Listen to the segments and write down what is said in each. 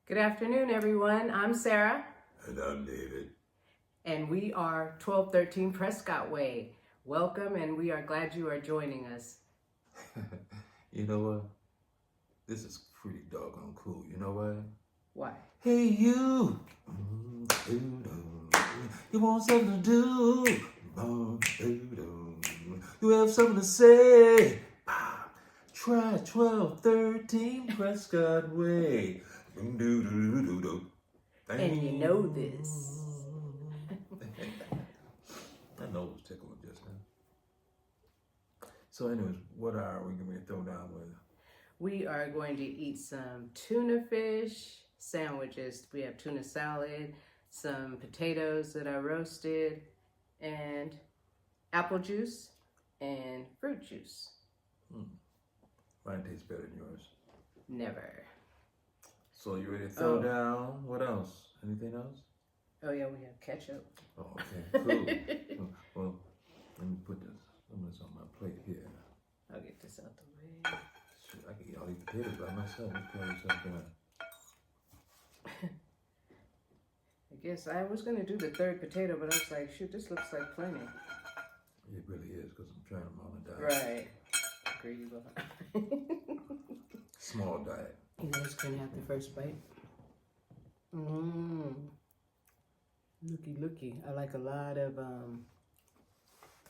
Good afternoon, everyone. I'm Sarah. And I'm David. And we are 1213 Prescott Way. Welcome, and we are glad you are joining us. You know what? This is pretty doggone cool. You know why? Why? Hey, you! You want something to do? You have something to say? Try 1213 Prescott Way. And you know this. My nose was tickling just now. So anyways, what are we going to throw down with? We are going to eat some tuna fish sandwiches. We have tuna salad, some potatoes that I roasted, and apple juice and fruit juice. Mine tastes better than yours. Never. So you ready to throw down? What else? Anything else? Oh yeah, we have ketchup. Oh, okay, cool. Well, let me put some of this on my plate here. I'll get this out the way. Shit, I can eat all these potatoes by myself. Let's probably something. I guess I was going to do the third potato, but I was like, shoot, this looks like plenty. It really is, because I'm trying them on a diet. Right. Greedy boy. Small diet. You guys can have the first bite. Looky. I like a lot of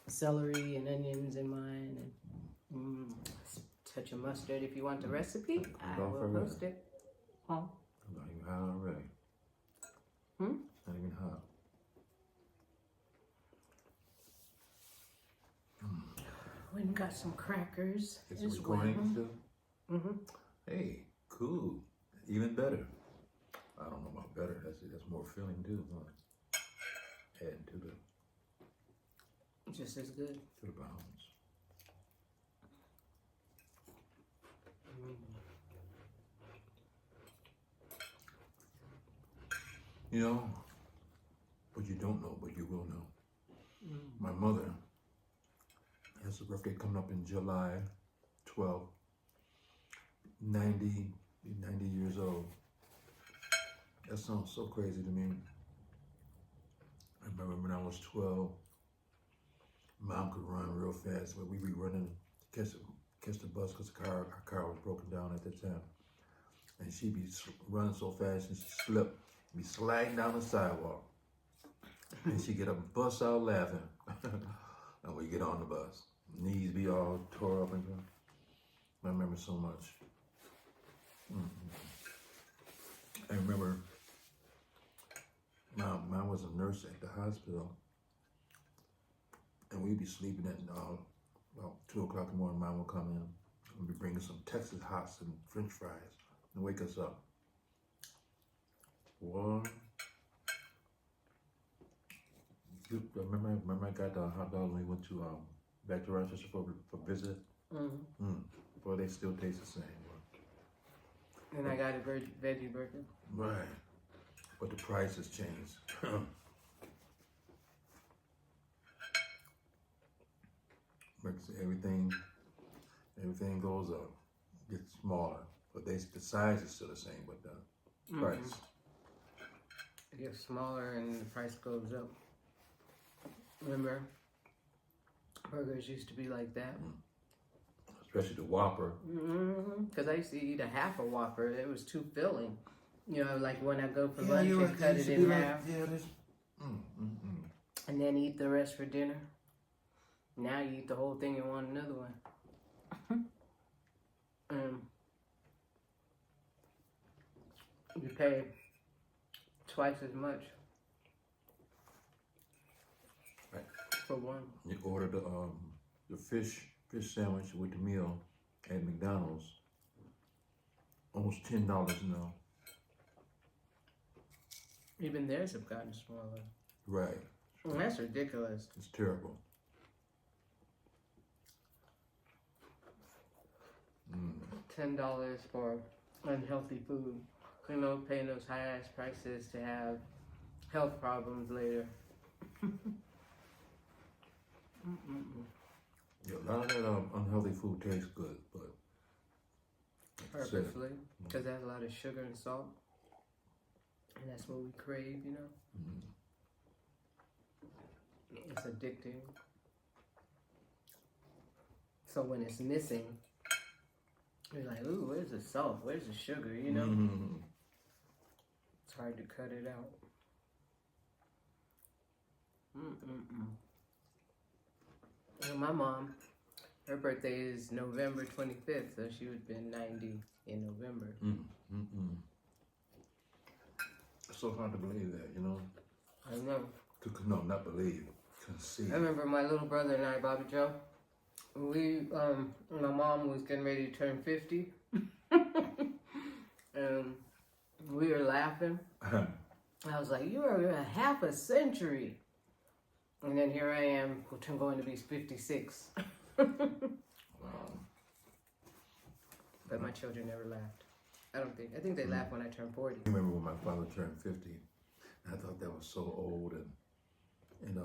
celery and onions in mine. And touch of mustard. If you want the recipe, I will post it. Huh? I'm not even hot already. Not even hot. Went and got some crackers. It's recording still? Hey, cool. Even better. I don't know about better. That's more filling too. Huh? Add to the Just as good. to the bounds. You know, what you don't know, but you will know. My mother has a birthday coming up in July 12th. 90 years old. That sounds so crazy to me. I remember when I was 12, Mom could run real fast, but we'd be running to catch the bus because our car was broken down at the time. And she'd be running so fast and she'd slip, be sliding down the sidewalk. And she'd get up and bust out laughing. And we get on the bus. Knees be all tore up and I remember so much. I remember Mom was a nurse at the hospital, and we'd be sleeping at about 2 o'clock in the morning. Mom would come in and be bringing some Texas hots and French fries and wake us up. What? Remember I got the hot dogs when we went to back to Rochester for visit. Boy, they still taste the same. And I got a veggie burger. Right. But the price has changed. Makes everything goes up, gets smaller. But the size is still the same, but the price. It gets smaller and the price goes up. Remember, burgers used to be like that. Especially the Whopper. Because I used to eat a half a Whopper. It was too filling. You know, like when I go for lunch and cut it in half. And then eat the rest for dinner. Now you eat the whole thing and want another one. You pay twice as much for one. You order the fish sandwich with the meal at McDonald's. Almost $10 now. Even theirs have gotten smaller. Right. Well, that's ridiculous. It's terrible. $10 for unhealthy food. You know, paying those high ass prices to have health problems later. Yeah, a lot of that unhealthy food tastes good, but Purposely, because it has a lot of sugar and salt. And that's what we crave, you know? It's addicting. So when it's missing, you're like, ooh, where's the salt? Where's the sugar, you know? It's hard to cut it out. Well, my mom, her birthday is November 25th, so she would have been 90 in November. It's so hard to believe that, you know? I know. No, not believe. Conceive. I remember my little brother and I, Bobby Joe, my mom was getting ready to turn 50. And we were laughing. I was like, you are a half a century. And then here I am, going to be 56. Wow. But my children never laughed. I think they laughed when I turned 40. I remember when my father turned 50. I thought that was so old, and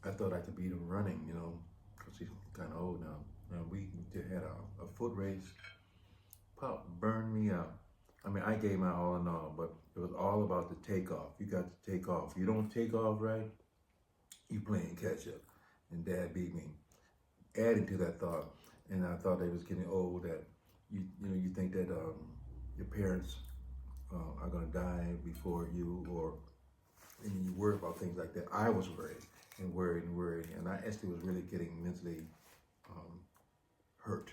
I thought I could beat him running, you know, because he's kind of old now. And we had a foot race. Pop burned me out. I mean, I gave my all in all, but it was all about the takeoff. You got to take off. You don't take off right, you playing catch up. And Dad beat me. Adding to that thought, and I thought they was getting old, that you think that your parents are gonna die before you, and you worry about things like that. I was worried, and I actually was really getting mentally hurt.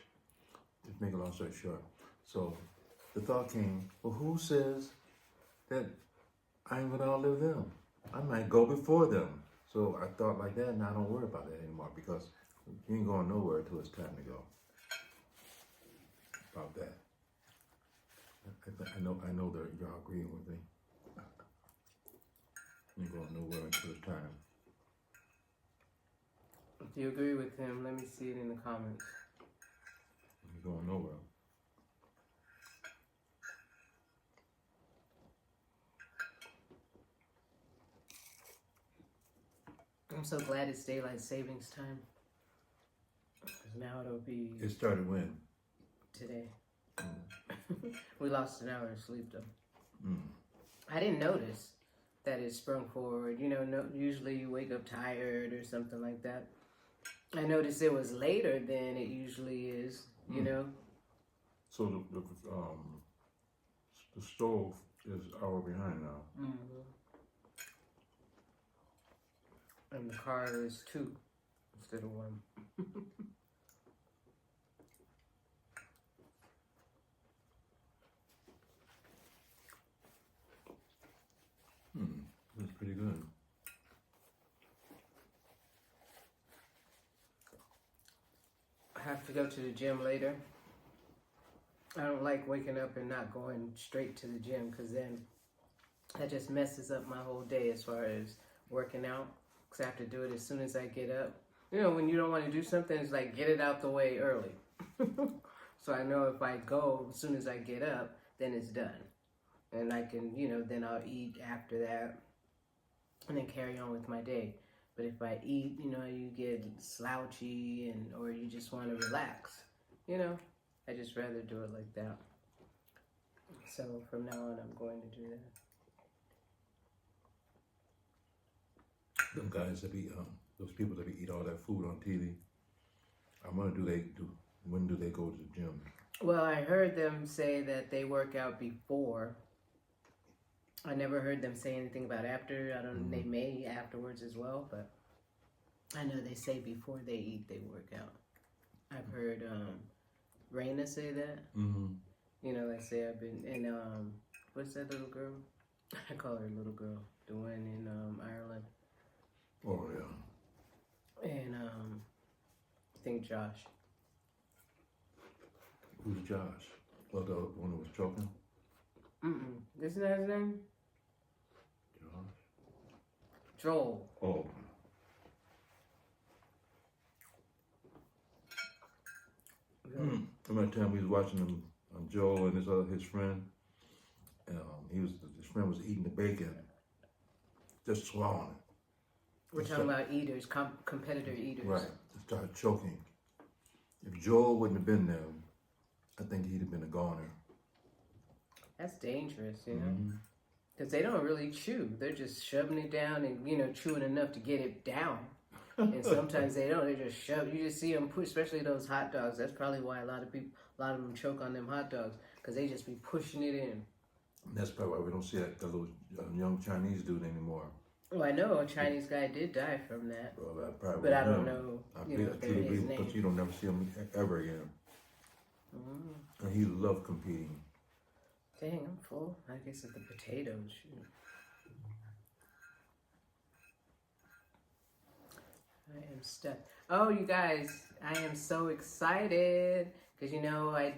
Just make a long story short. So the thought came, well, who says that I ain't gonna outlive them? I might go before them. So I thought like that, and I don't worry about that anymore, because you ain't going nowhere until it's time to go. About that. I know that y'all agreeing with me. You ain't going nowhere until it's time. If you agree with him, let me see it in the comments. You ain't going nowhere. I'm so glad it's daylight savings time. Because now it'll be It started when? today. We lost an hour of sleep though. Mm. I didn't notice that it sprung forward. You know, usually you wake up tired or something like that. I noticed it was later than it usually is, you know. So the stove is an hour behind now. And the car is 2 instead of 1. That's pretty good. I have to go to the gym later. I don't like waking up and not going straight to the gym, because then that just messes up my whole day as far as working out. Because I have to do it as soon as I get up. You know, when you don't want to do something, it's like get it out the way early. So I know if I go as soon as I get up, then it's done. And I can, you know, then I'll eat after that and then carry on with my day. But if I eat, you know, you get slouchy or you just want to relax, you know. I just rather do it like that. So from now on, I'm going to do that. Them guys that be those people that eat all that food on TV. When do they go to the gym? Well, I heard them say that they work out before. I never heard them say anything about after. I don't. They may afterwards as well, but I know they say before they eat they work out. I've heard Raina say that. You know, like say I've been and what's that little girl? I call her little girl, the one in Ireland. Oh yeah. And I think Josh. Who's Josh? Well, the one who was choking? Isn't that his name? Josh? Joel. Oh. I remember the time we was watching him, Joel and his friend. His friend was eating the bacon, just swallowing it. We're talking about eaters, competitor eaters. Right. Started choking. If Joel wouldn't have been there, I think he'd have been a goner. That's dangerous, you know, Mm-hmm. because they don't really chew. They're just shoving it down and, you know, chewing enough to get it down. And sometimes they don't. They just shove. You just see them push, especially those hot dogs. That's probably why a lot of them choke on them hot dogs, because they just be pushing it in. That's probably why we don't see that little young Chinese dude anymore. Oh, I know a Chinese guy did die from that, Well, that probably but I was don't him. know, I you know, truly his believe, name. but you don't never see him ever again. Mm. And he loved competing. Dang, I'm full. I guess it's the potatoes. Shoot. I am stuck. Oh, you guys, I am so excited because, you know, I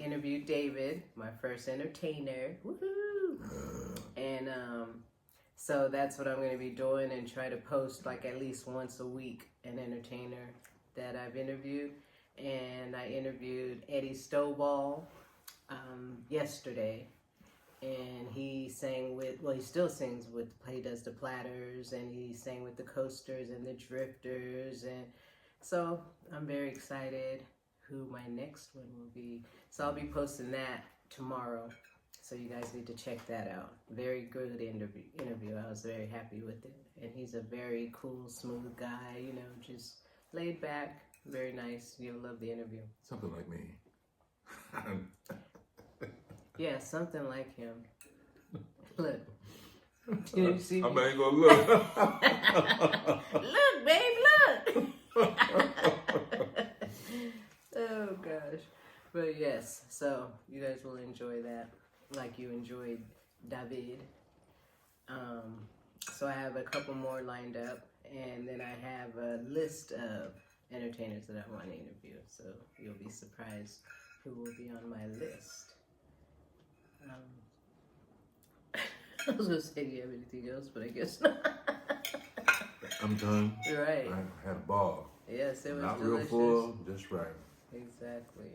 interviewed David, my first entertainer. Woohoo! And so that's what I'm going to be doing, and try to post like at least once a week an entertainer that I've interviewed. And I interviewed Eddie Stovall yesterday, and he sang with, well, he still sings with, he does the Platters, and he sang with the Coasters and the Drifters, and so I'm very excited who my next one will be. So I'll be posting that tomorrow, so you guys need to check that out. Very good interview. I was very happy with it, and he's a very cool, smooth guy, you know, just laid back, very nice. You'll love the interview. Something like me. Yeah, something like him. Look. You see me? I'm not even gonna look. Look, babe, look. Oh, gosh. But yes, so you guys will enjoy that like you enjoyed David. So I have a couple more lined up, and then I have a list of entertainers that I want to interview. So you'll be surprised who will be on my list. I was gonna say, do you have anything else? But I guess not. I'm done. Right. I had a ball. Yes, it was Not delicious. real full, just right. Exactly.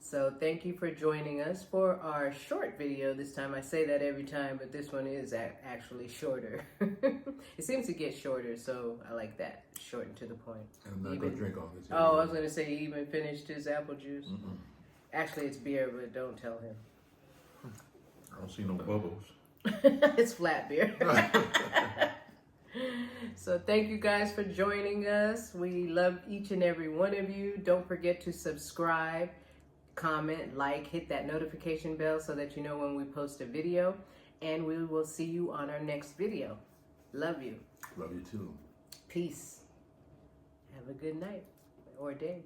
So thank you for joining us for our short video this time. I say that every time, but this one is actually shorter. It seems to get shorter, so I like that. Short and to the point. I'm not gonna drink all this. Oh, I was gonna say he even finished his apple juice. Mm-mm. Actually, it's beer, but don't tell him. I don't see no bubbles. It's flat beer. So thank you guys for joining us. We love each and every one of you. Don't forget to subscribe, comment, like, hit that notification bell so that you know when we post a video. And we will see you on our next video. Love you. Love you too. Peace. Have a good night or day.